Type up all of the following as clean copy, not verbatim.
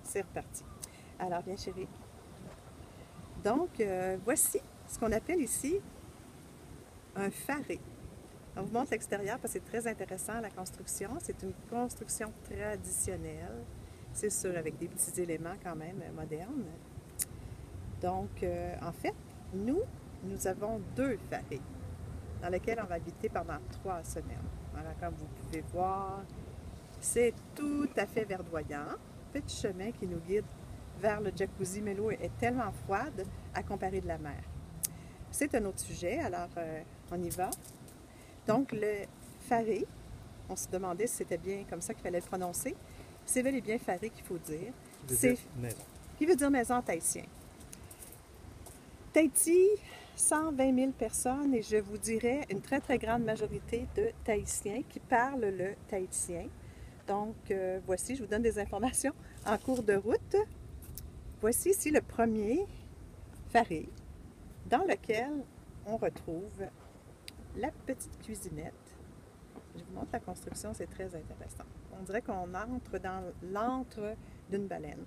c'est reparti. Alors, viens chérie. Donc, voici ce qu'on appelle ici un faré. On vous montre l'extérieur parce que c'est très intéressant la construction. C'est une construction traditionnelle, c'est sûr, avec des petits éléments quand même modernes. Donc, en fait, nous avons 2 farés dans lesquels on va habiter pendant 3 semaines. Voilà, comme vous pouvez voir, c'est tout à fait verdoyant. Petit chemin qui nous guide vers le jacuzzi, mais l'eau est tellement froide à comparer de la mer. C'est un autre sujet, alors on y va. Donc, le faré, on se demandait si c'était bien comme ça qu'il fallait le prononcer. C'est bel et bien faré qu'il faut dire. C'est maison. Qui veut dire maison en tahitien. Tahiti, 120 000 personnes et je vous dirais une très très grande majorité de Tahitiens qui parlent le tahitien. Donc, voici, je vous donne des informations en cours de route. Voici ici le premier faré dans lequel on retrouve la petite cuisinette. Je vous montre la construction, c'est très intéressant. On dirait qu'on entre dans l'antre d'une baleine.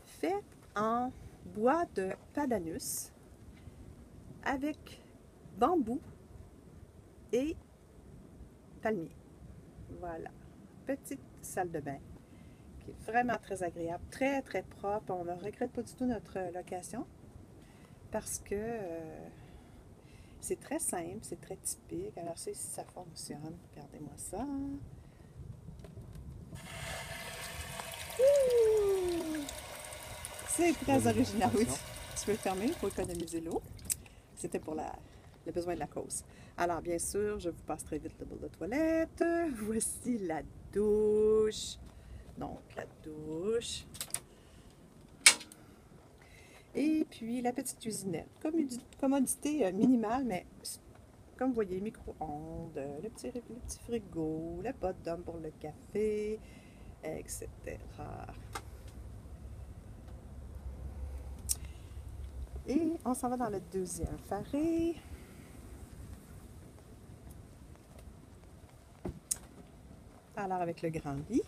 Fait en bois de padanus avec bambou et palmier. Voilà. Petite salle de bain qui est vraiment très agréable, très très propre. On ne regrette pas du tout notre location parce que c'est très simple, c'est très typique. Alors, si ça fonctionne, regardez-moi ça. C'est très original, oui. Tu peux le fermer pour économiser l'eau. C'était pour le besoin de la cause. Alors, bien sûr, je vous passe très vite le bol de toilette. Voici la douche. Donc, la douche. Et puis, la petite cuisinette. Commodité minimale, mais comme vous voyez, micro-ondes, le petit frigo, la botte d'homme pour le café, etc. Et on s'en va dans le deuxième faré. Alors, avec le grand lit.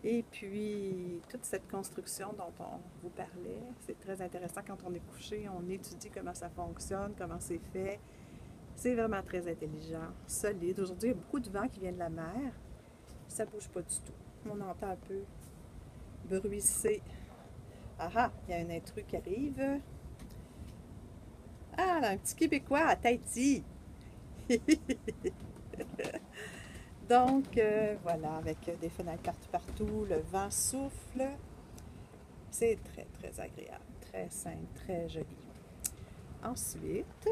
Et puis, toute cette construction dont on vous parlait, c'est très intéressant quand on est couché, on étudie comment ça fonctionne, comment c'est fait. C'est vraiment très intelligent, solide. Aujourd'hui, il y a beaucoup de vent qui vient de la mer. Ça ne bouge pas du tout. On entend un peu bruisser. Ah ah, il y a un intrus qui arrive. Ah, là, un petit Québécois à Tahiti. Donc, voilà, avec des fenêtres partout, le vent souffle. C'est très, très agréable, très simple, très joli. Ensuite,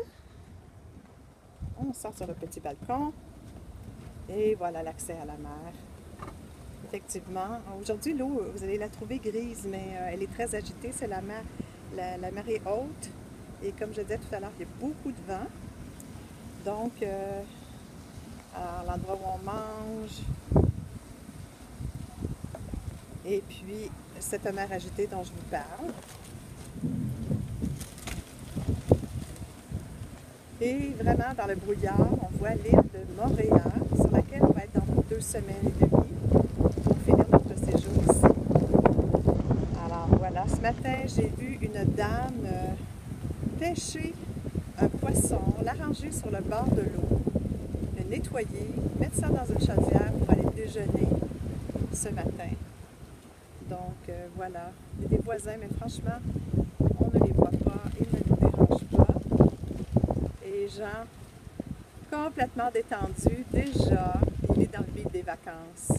on sort sur le petit balcon. Et voilà l'accès à la mer. Effectivement, aujourd'hui, l'eau, vous allez la trouver grise, mais elle est très agitée. C'est la mer est haute. Et comme je disais tout à l'heure, il y a beaucoup de vent. Donc, alors, l'endroit où on mange. Et puis, cette mer agitée dont je vous parle. Et vraiment, dans le brouillard, on voit l'île de Montréal, sur laquelle on va être dans 2 semaines et demie pour finir notre séjour ici. Alors, voilà. Ce matin, j'ai vu une dame pêcher un poisson, l'arranger sur le bord de l'eau, le nettoyer, mettre ça dans une chaudière pour aller déjeuner ce matin. Donc, voilà. Il y a des voisins, mais franchement, on ne les voit pas, ils ne nous dérangent pas. Et les gens complètement détendus, déjà, il est dans le vide des vacances.